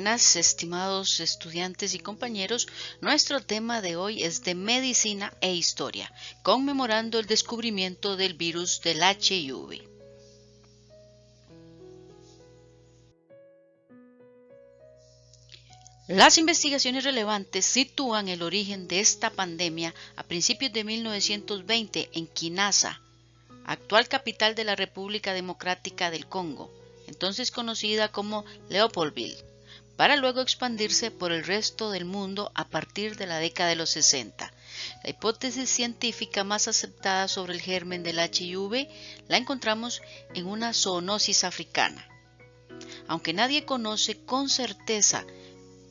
Buenas, estimados estudiantes y compañeros, nuestro tema de hoy es de medicina e historia, conmemorando el descubrimiento del virus del HIV. Las investigaciones relevantes sitúan el origen de esta pandemia a principios de 1920 en Kinshasa, actual capital de la República Democrática del Congo, entonces conocida como Leopoldville, para luego expandirse por el resto del mundo a partir de la década de los 60. La hipótesis científica más aceptada sobre el germen del HIV la encontramos en una zoonosis africana. Aunque nadie conoce con certeza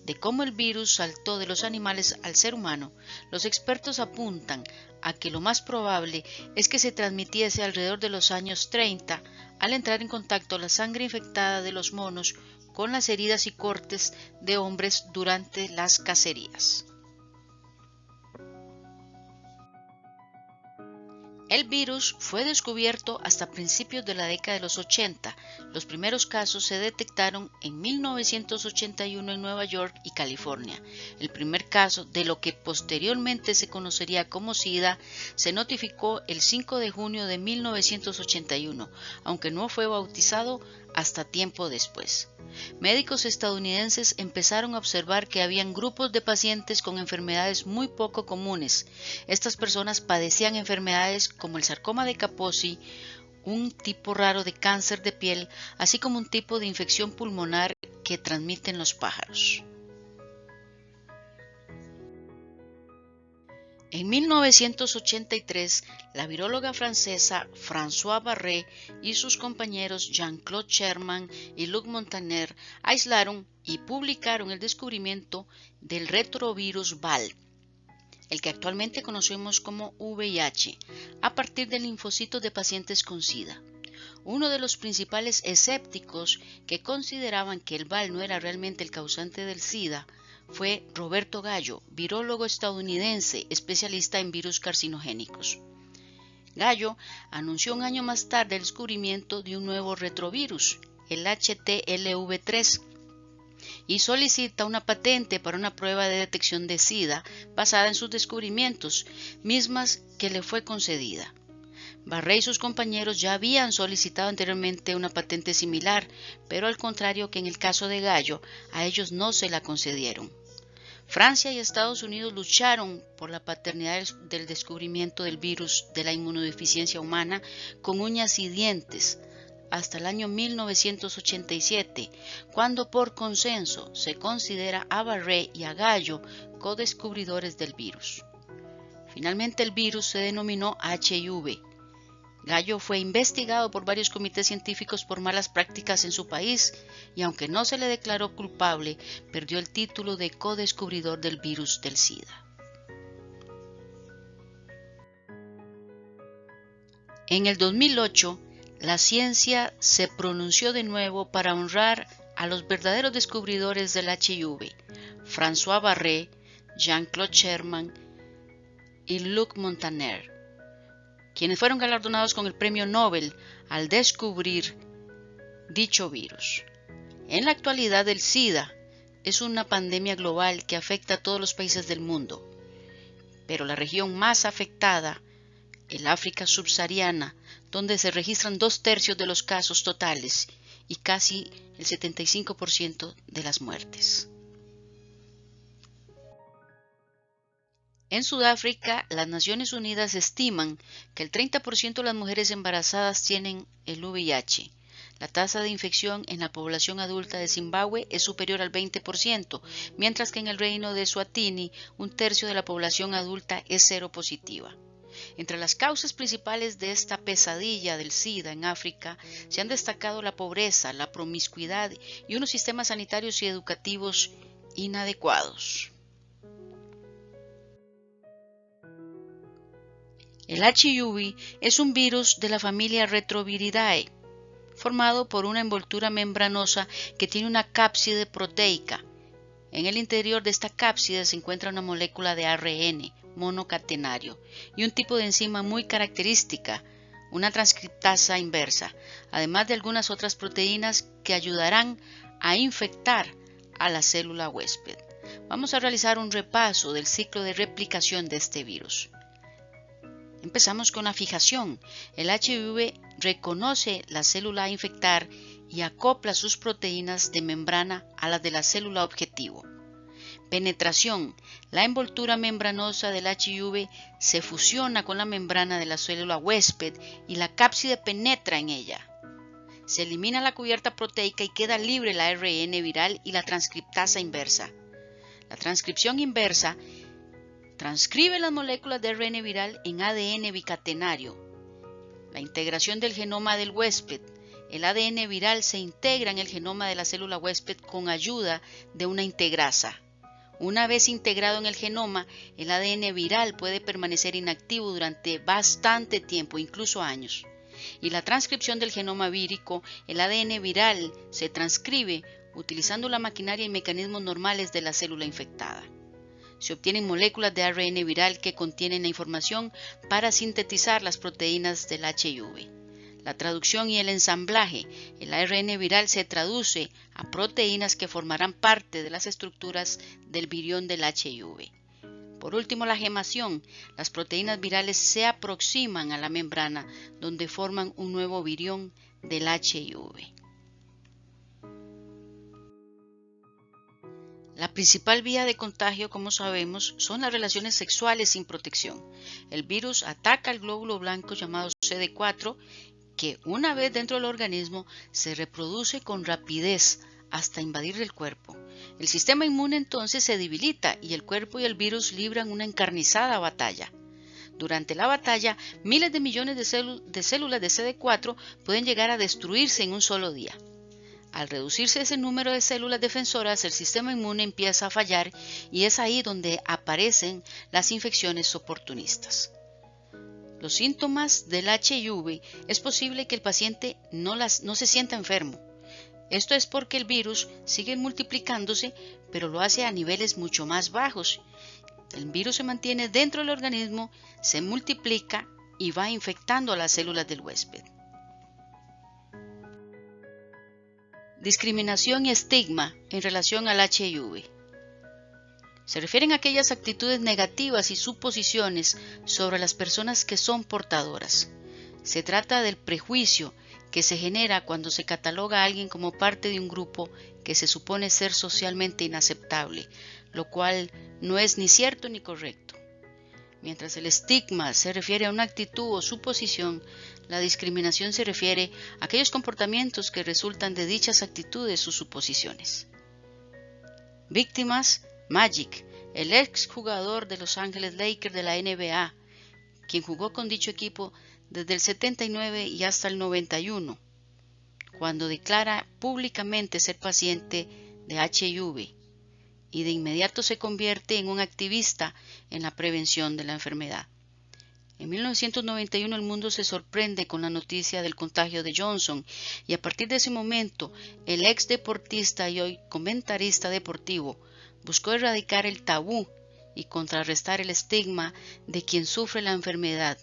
de cómo el virus saltó de los animales al ser humano, los expertos apuntan a que lo más probable es que se transmitiese alrededor de los años 30 al entrar en contacto la sangre infectada de los monos con las heridas y cortes de hombres durante las cacerías. El virus fue descubierto hasta principios de la década de los 80. Los primeros casos se detectaron en 1981 en Nueva York y California. El primer caso de lo que posteriormente se conocería como SIDA se notificó el 5 de junio de 1981, aunque no fue bautizado hasta tiempo después. Médicos estadounidenses empezaron a observar que habían grupos de pacientes con enfermedades muy poco comunes. Estas personas padecían enfermedades como el sarcoma de Kaposi, un tipo raro de cáncer de piel, así como un tipo de infección pulmonar que transmiten los pájaros. En 1983, la viróloga francesa Françoise Barré y sus compañeros Jean-Claude Sherman y Luc Montagnier aislaron y publicaron el descubrimiento del retrovirus VAL, el que actualmente conocemos como VIH, a partir de linfocitos de pacientes con SIDA. Uno de los principales escépticos que consideraban que el VAL no era realmente el causante del SIDA fue Roberto Gallo, virólogo estadounidense especialista en virus carcinogénicos. Gallo anunció un año más tarde el descubrimiento de un nuevo retrovirus, el HTLV3, y solicita una patente para una prueba de detección de SIDA basada en sus descubrimientos, mismas que le fue concedida. Barré y sus compañeros ya habían solicitado anteriormente una patente similar, pero al contrario que en el caso de Gallo, a ellos no se la concedieron. Francia y Estados Unidos lucharon por la paternidad del descubrimiento del virus de la inmunodeficiencia humana con uñas y dientes hasta el año 1987, cuando por consenso se considera a Barré y a Gallo codescubridores del virus. Finalmente el virus se denominó HIV. Gallo fue investigado por varios comités científicos por malas prácticas en su país y aunque no se le declaró culpable, perdió el título de codescubridor del virus del SIDA. En el 2008, la ciencia se pronunció de nuevo para honrar a los verdaderos descubridores del HIV, Françoise Barré, Jean-Claude Sherman y Luc Montagnier, quienes fueron galardonados con el premio Nobel al descubrir dicho virus. En la actualidad, el SIDA es una pandemia global que afecta a todos los países del mundo, pero la región más afectada, el África subsahariana, donde se registran 2/3 de los casos totales y casi el 75% de las muertes. En Sudáfrica, las Naciones Unidas estiman que el 30% de las mujeres embarazadas tienen el VIH. La tasa de infección en la población adulta de Zimbabue es superior al 20%, mientras que en el reino de Eswatini, 1/3 de la población adulta es seropositiva. Entre las causas principales de esta pesadilla del SIDA en África se han destacado la pobreza, la promiscuidad y unos sistemas sanitarios y educativos inadecuados. El HIV es un virus de la familia Retroviridae, formado por una envoltura membranosa que tiene una cápside proteica. En el interior de esta cápside se encuentra una molécula de ARN monocatenario y un tipo de enzima muy característica, una transcriptasa inversa, además de algunas otras proteínas que ayudarán a infectar a la célula huésped. Vamos a realizar un repaso del ciclo de replicación de este virus. Empezamos con la fijación. El HIV reconoce la célula a infectar y acopla sus proteínas de membrana a las de la célula objetivo. Penetración. La envoltura membranosa del HIV se fusiona con la membrana de la célula huésped y la cápside penetra en ella. Se elimina la cubierta proteica y queda libre el ARN viral y la transcriptasa inversa. La transcripción inversa transcribe las moléculas de ARN viral en ADN bicatenario. La integración del genoma del huésped. El ADN viral se integra en el genoma de la célula huésped con ayuda de una integrasa. Una vez integrado en el genoma, el ADN viral puede permanecer inactivo durante bastante tiempo, incluso años. Y la transcripción del genoma vírico, el ADN viral se transcribe utilizando la maquinaria y mecanismos normales de la célula infectada. Se obtienen moléculas de ARN viral que contienen la información para sintetizar las proteínas del HIV. La traducción y el ensamblaje. El ARN viral se traduce a proteínas que formarán parte de las estructuras del virión del HIV. Por último, la gemación. Las proteínas virales se aproximan a la membrana donde forman un nuevo virión del HIV. La principal vía de contagio, como sabemos, son las relaciones sexuales sin protección. El virus ataca al glóbulo blanco llamado CD4, que una vez dentro del organismo se reproduce con rapidez hasta invadir el cuerpo. El sistema inmune entonces se debilita y el cuerpo y el virus libran una encarnizada batalla. Durante la batalla, miles de millones de células de CD4 pueden llegar a destruirse en un solo día. Al reducirse ese número de células defensoras, el sistema inmune empieza a fallar y es ahí donde aparecen las infecciones oportunistas. Los síntomas del HIV es posible que el paciente no se sienta enfermo. Esto es porque el virus sigue multiplicándose, pero lo hace a niveles mucho más bajos. El virus se mantiene dentro del organismo, se multiplica y va infectando a las células del huésped. Discriminación y estigma en relación al HIV. Se refieren a aquellas actitudes negativas y suposiciones sobre las personas que son portadoras. Se trata del prejuicio que se genera cuando se cataloga a alguien como parte de un grupo que se supone ser socialmente inaceptable, lo cual no es ni cierto ni correcto. Mientras el estigma se refiere a una actitud o suposición, la discriminación se refiere a aquellos comportamientos que resultan de dichas actitudes o suposiciones. Víctimas. Magic, el ex jugador de Los Ángeles Lakers de la NBA, quien jugó con dicho equipo desde el 79 y hasta el 91, cuando declara públicamente ser paciente de HIV y de inmediato se convierte en un activista en la prevención de la enfermedad. En 1991 el mundo se sorprende con la noticia del contagio de Johnson y a partir de ese momento el ex deportista y hoy comentarista deportivo buscó erradicar el tabú y contrarrestar el estigma de quien sufre la enfermedad.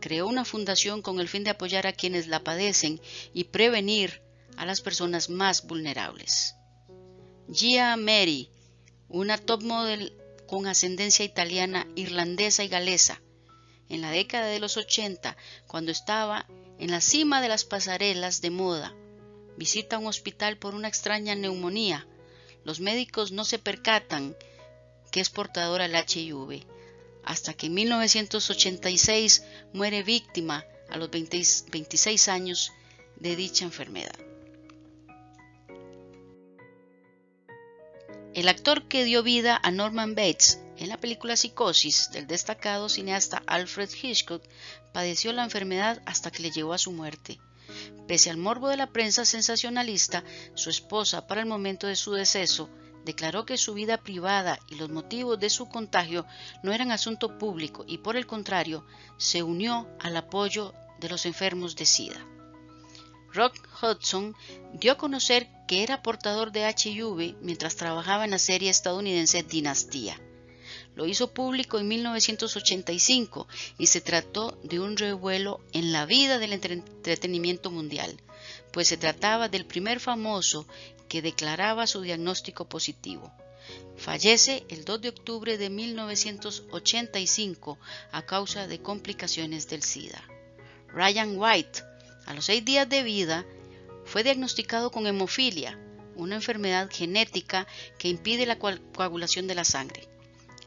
Creó una fundación con el fin de apoyar a quienes la padecen y prevenir a las personas más vulnerables. Gia Mary, una top model con ascendencia italiana, irlandesa y galesa. En la década de los 80, cuando estaba en la cima de las pasarelas de moda, visita un hospital por una extraña neumonía. Los médicos no se percatan que es portadora del HIV, hasta que en 1986 muere víctima a los 26 años de dicha enfermedad. El actor que dio vida a Norman Bates en la película Psicosis del destacado cineasta Alfred Hitchcock padeció la enfermedad hasta que le llevó a su muerte. Pese al morbo de la prensa sensacionalista, su esposa, para el momento de su deceso, declaró que su vida privada y los motivos de su contagio no eran asunto público y, por el contrario, se unió al apoyo de los enfermos de SIDA. Rock Hudson dio a conocer que era portador de HIV mientras trabajaba en la serie estadounidense Dinastía. Lo hizo público en 1985 y se trató de un revuelo en la vida del entretenimiento mundial, pues se trataba del primer famoso que declaraba su diagnóstico positivo. Fallece el 2 de octubre de 1985 a causa de complicaciones del SIDA. Ryan White, a los 6 días de vida, fue diagnosticado con hemofilia, una enfermedad genética que impide la coagulación de la sangre.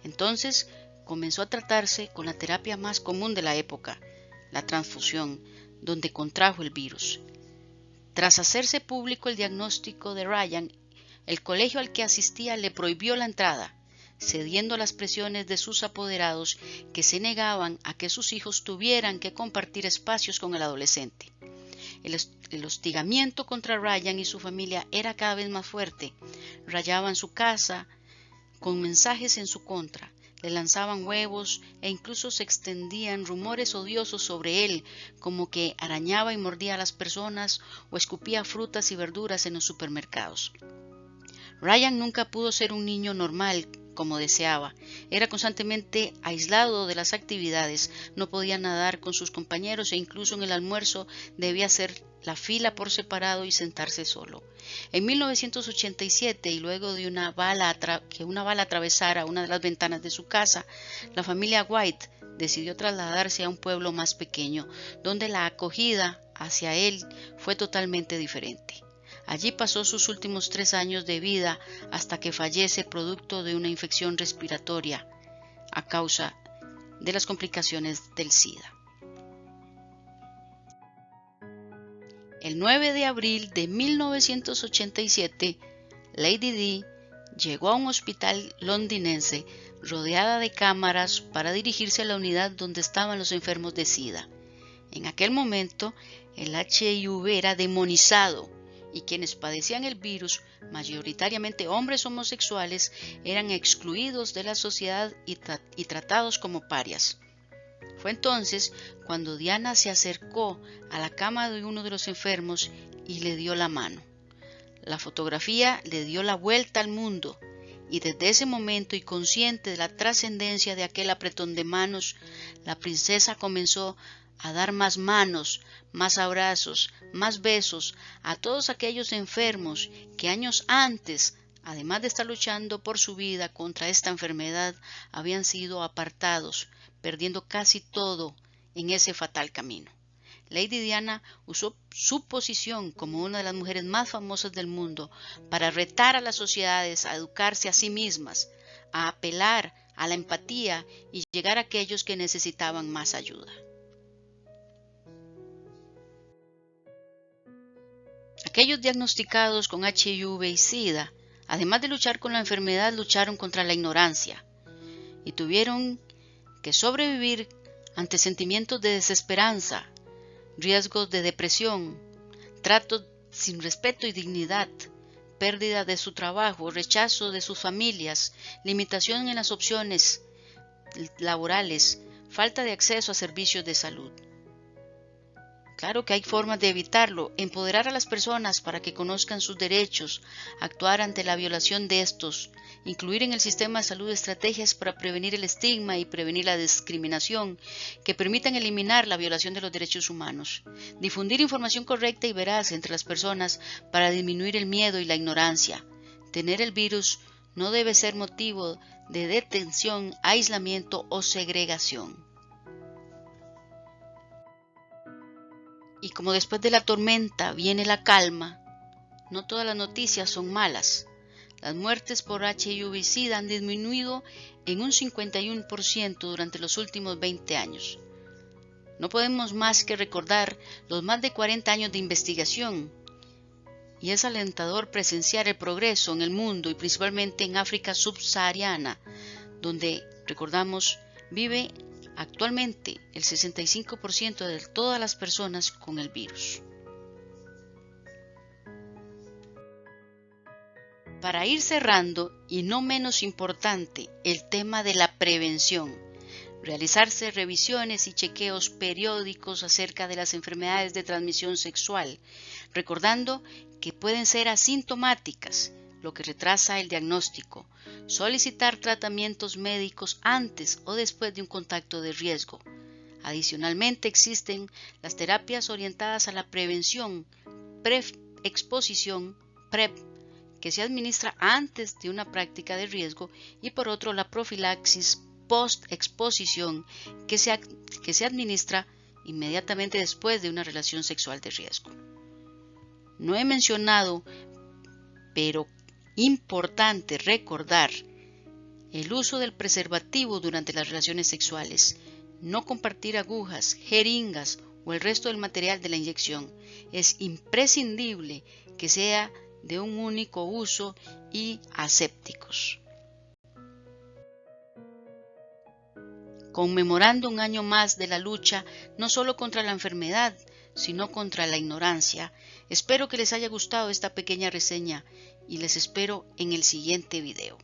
Entonces comenzó a tratarse con la terapia más común de la época, la transfusión, donde contrajo el virus. Tras hacerse público el diagnóstico de Ryan, el colegio al que asistía le prohibió la entrada, cediendo a las presiones de sus apoderados que se negaban a que sus hijos tuvieran que compartir espacios con el adolescente. El hostigamiento contra Ryan y su familia era cada vez más fuerte. Rayaban su casa con mensajes en su contra, le lanzaban huevos e incluso se extendían rumores odiosos sobre él, como que arañaba y mordía a las personas o escupía frutas y verduras en los supermercados. Ryan nunca pudo ser un niño normal como deseaba. Era constantemente aislado de las actividades, no podía nadar con sus compañeros e incluso en el almuerzo debía hacer la fila por separado y sentarse solo. En 1987, y luego de que una bala atravesara una de las ventanas de su casa, la familia White decidió trasladarse a un pueblo más pequeño, donde la acogida hacia él fue totalmente diferente. Allí pasó sus últimos 3 años de vida hasta que fallece producto de una infección respiratoria a causa de las complicaciones del SIDA. El 9 de abril de 1987, Lady Di llegó a un hospital londinense rodeada de cámaras para dirigirse a la unidad donde estaban los enfermos de SIDA. En aquel momento, el HIV era demonizado y quienes padecían el virus, mayoritariamente hombres homosexuales, eran excluidos de la sociedad y tratados como parias. Fue entonces cuando Diana se acercó a la cama de uno de los enfermos y le dio la mano. La fotografía le dio la vuelta al mundo y desde ese momento y consciente de la trascendencia de aquel apretón de manos, la princesa comenzó a dar más manos, más abrazos, más besos a todos aquellos enfermos que años antes, además de estar luchando por su vida contra esta enfermedad, habían sido apartados, perdiendo casi todo en ese fatal camino. Lady Diana usó su posición como una de las mujeres más famosas del mundo para retar a las sociedades a educarse a sí mismas, a apelar a la empatía y llegar a aquellos que necesitaban más ayuda. Aquellos diagnosticados con HIV y SIDA, además de luchar con la enfermedad, lucharon contra la ignorancia y tuvieron que sobrevivir ante sentimientos de desesperanza, riesgos de depresión, tratos sin respeto y dignidad, pérdida de su trabajo, rechazo de sus familias, limitación en las opciones laborales, falta de acceso a servicios de salud. Claro que hay formas de evitarlo, empoderar a las personas para que conozcan sus derechos, actuar ante la violación de estos, incluir en el sistema de salud estrategias para prevenir el estigma y prevenir la discriminación que permitan eliminar la violación de los derechos humanos, difundir información correcta y veraz entre las personas para disminuir el miedo y la ignorancia. Tener el virus no debe ser motivo de detención, aislamiento o segregación. Y como después de la tormenta viene la calma, no todas las noticias son malas. Las muertes por HIV y SIDA han disminuido en un 51% durante los últimos 20 años. No podemos más que recordar los más de 40 años de investigación, y es alentador presenciar el progreso en el mundo y principalmente en África subsahariana, donde, recordamos, vive actualmente el 65% de todas las personas con el virus. Para ir cerrando, y no menos importante, el tema de la prevención. Realizarse revisiones y chequeos periódicos acerca de las enfermedades de transmisión sexual, recordando que pueden ser asintomáticas, lo que retrasa el diagnóstico, solicitar tratamientos médicos antes o después de un contacto de riesgo. Adicionalmente existen las terapias orientadas a la prevención, pre-exposición, PrEP, que se administra antes de una práctica de riesgo, y por otro la profilaxis post-exposición, que se administra inmediatamente después de una relación sexual de riesgo. No he mencionado, pero importante recordar, el uso del preservativo durante las relaciones sexuales. No compartir agujas, jeringas o el resto del material de la inyección. Es imprescindible que sea de un único uso y asépticos. Conmemorando un año más de la lucha, no solo contra la enfermedad, sino contra la ignorancia, espero que les haya gustado esta pequeña reseña y les espero en el siguiente video.